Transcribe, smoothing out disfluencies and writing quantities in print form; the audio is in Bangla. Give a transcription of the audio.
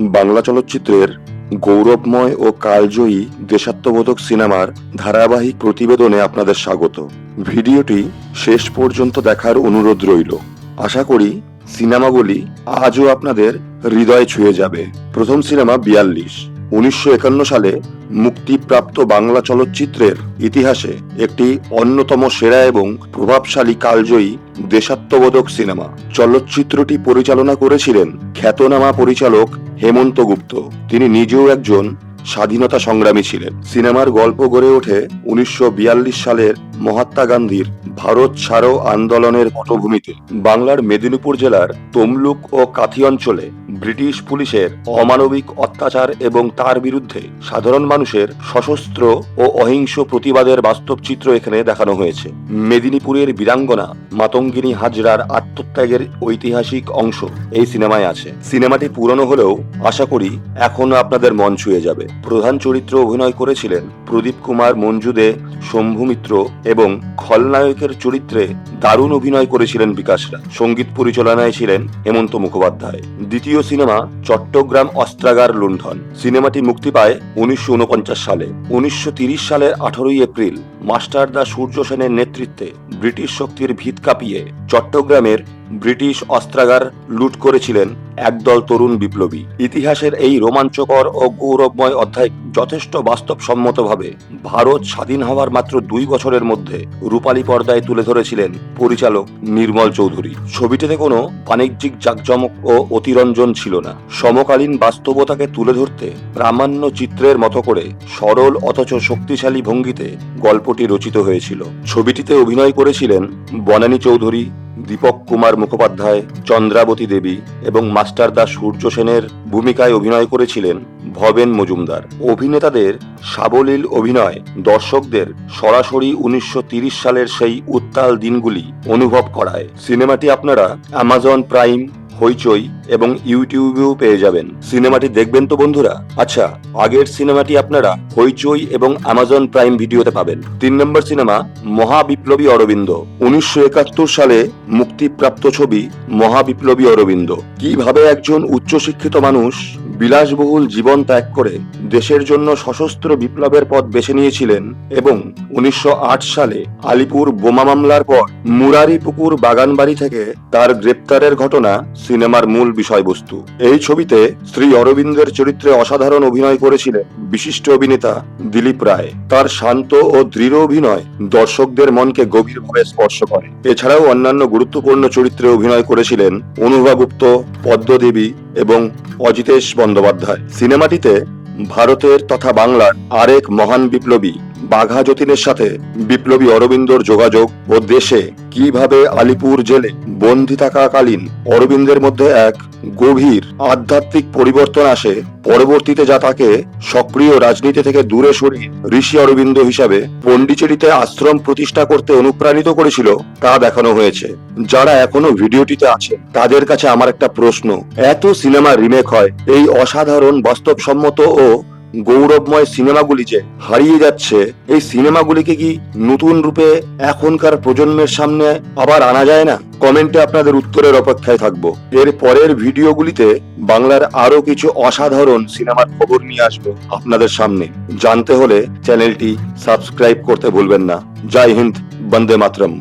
বাংলা চলচ্চিত্রের গৌরবময় ও কালজয়ী দেশাত্মবোধক সিনেমার ধারাবাহিক প্রতিবেদনে আপনাদের স্বাগত। ভিডিওটি শেষ পর্যন্ত দেখার অনুরোধ রইল। আশা করি সিনেমাগুলি আজও আপনাদের হৃদয় ছুঁয়ে যাবে। প্রথম সিনেমা ৪২। ১৯৫১ সালে মুক্তিপ্রাপ্ত বাংলা চলচ্চিত্রের ইতিহাসে একটি অন্যতম সেরা এবং প্রভাবশালী কালজয়ী দেশাত্মবোধক সিনেমা। চলচ্চিত্রটি পরিচালনা করেছিলেন খ্যাতনামা পরিচালক হেমন্ত গুপ্ত। তিনি নিজেও একজন স্বাধীনতা সংগ্রামী ছিলেন। সিনেমার গল্প গড়ে ওঠে ১৯৪২ সালের মহাত্মা গান্ধীর ভারত ছাড়ো আন্দোলনের পটভূমিতে। বাংলার মেদিনীপুর জেলার তমলুক ও কাথি অঞ্চলে ব্রিটিশ পুলিশের অমানবিক অত্যাচার এবং তার বিরুদ্ধে সাধারণ মানুষের সশস্ত্র ও অহিংস প্রতিবাদের বাস্তব চিত্র এখানে দেখানো হয়েছে। মেদিনীপুরের বীরাঙ্গনা মাতঙ্গিনী হাজরার আত্মত্যাগের ঐতিহাসিক অংশ এই সিনেমায় আছে। সিনেমাটি পুরনো হলেও আশা করি এখনো আপনাদের মন ছুঁয়ে যাবে। প্রধান চরিত্র অভিনয় করেছিলেন প্রদীপ কুমার, মঞ্জু দে, শম্ভু মিত্র এবং খলনায়কের চরিত্রে দারুণ অভিনয় করেছিলেন বিকাশ রায়। সঙ্গীত পরিচালনায় ছিলেন হেমন্ত মুখোপাধ্যায়। দ্বিতীয় সিনেমা চট্টগ্রাম অস্ত্রাগার লুণ্ঠন। সিনেমাটি মুক্তি পায় ১৯৪৯ সালে। ১৯৩০ সালের ১৮ এপ্রিল মাস্টারদা সূর্য সেনের নেতৃত্বে ব্রিটিশ শক্তির ভিত কাঁপিয়ে চট্টগ্রামের ব্রিটিশ অস্ত্রাগার লুট করেছিলেন একদল তরুণ বিপ্লবী। ইতিহাসের এই রোমাঞ্চকর ও গৌরবময় অধ্যায় যথেষ্ট বাস্তবসম্মতভাবে ভারত স্বাধীন হওয়ার মাত্র ২ বছরের মধ্যে রূপালী পর্দায় তুলে ধরেছিলেন পরিচালক নির্মল চৌধুরী। ছবিটিতে কোনো বাণিজ্যিক জাঁকজমক ও অতিরঞ্জন ছিল না। সমকালীন বাস্তবতাকে তুলে ধরতে প্রামাণ্য চিত্রের মতো করে সরল অথচ শক্তিশালী ভঙ্গিতে গল্পটি রচিত হয়েছিল। ছবিটিতে অভিনয় করেছিলেন বনানী চৌধুরী, দীপক কুমার মুখোপাধ্যায়, চন্দ্রাবতী দেবী এবং মাস্টারদা সূর্য সেনের ভূমিকায় অভিনয় করেছিলেন ভবেন মজুমদার। অভিনেতাদের সাবলীল অভিনয় দর্শকদের সরাসরি ১৯৩০ সালের সেই উত্তাল দিনগুলি অনুভব করায়। সিনেমাটি আপনারা অ্যামাজন প্রাইম, হইচই এবং ইউটিউবেও পেয়ে যাবেন। সিনেমাটি দেখবেন তো বন্ধুরা? আচ্ছা, আগের সিনেমাটি আপনারা হইচই এবং অ্যামাজন প্রাইম ভিডিওতে পাবেন। ৩ নম্বর সিনেমা মহাবিপ্লবী অরবিন্দ। ১৯৭১ সালে মুক্তিপ্রাপ্ত ছবি মহাবিপ্লবী অরবিন্দ। কিভাবে একজন উচ্চশিক্ষিত মানুষ বিলাসবহুল জীবন ত্যাগ করে দেশের জন্য সশস্ত্র বিপ্লবের পথ বেছে নিয়েছিলেন এবং ১৯০৮ সালে আলিপুর বোমা মামলার পর মুরারিপুকুর বাগানবাড়ি থেকে তার গ্রেপ্তারের ঘটনা সিনেমার মূল বিষয়বস্তু। এই ছবিতে শ্রী অরবিন্দের চরিত্রে অসাধারণ অভিনয় করেছিলেন বিশিষ্ট অভিনেতা দিলীপ রায়। তার শান্ত ও দৃঢ় অভিনয় দর্শকদের মনকে গভীরভাবে স্পর্শ করে। এছাড়াও অন্যান্য গুরুত্বপূর্ণ চরিত্রে অভিনয় করেছিলেন অনুভা গুপ্ত, পদ্মদেবী এবং অজিতেশ বন্দ্যোপাধ্যায়। সিনেমাটিতে ভারতের তথা বাংলার আরেক মহান বিপ্লবী বাঘা যতীনের সাথে বিপ্লবী অরবিন্দর যোগাযোগ ও দেশে কিভাবে আলিপুর জেলে বন্দী থাকাকালীন অরবিন্দের মধ্যে এক গভীর আধ্যাত্মিক পরিবর্তন আসে, পরবর্তীতে যা তাকে সক্রিয় রাজনীতি থেকে দূরে সরিয়ে ঋষি অরবিন্দ হিসাবে পন্ডিচেরিতে আশ্রম প্রতিষ্ঠা করতে অনুপ্রাণিত করেছিল, তা দেখানো হয়েছে। যারা এখনো ভিডিওটিতে আছে তাদের কাছে আমার একটা প্রশ্ন, এত সিনেমা রিমেক হয়, এই অসাধারণ বাস্তবসম্মত ও গৌরবময় সিনেমাগুলি যে হারিয়ে যাচ্ছে, এই সিনেমাগুলিকে কি নতুন রূপে এখনকার প্রজন্মের সামনে আবার আনা যায় না? কমেন্টে আপনাদের উত্তরের অপেক্ষায় থাকবো। এর পরের ভিডিওগুলিতে বাংলার আরো কিছু অসাধারণ সিনেমার খবর নিয়ে আসবো আপনাদের সামনে। জানতে হলে চ্যানেলটি সাবস্ক্রাইব করতে ভুলবেন না। জয় হিন্দ, বন্দে মাতরম।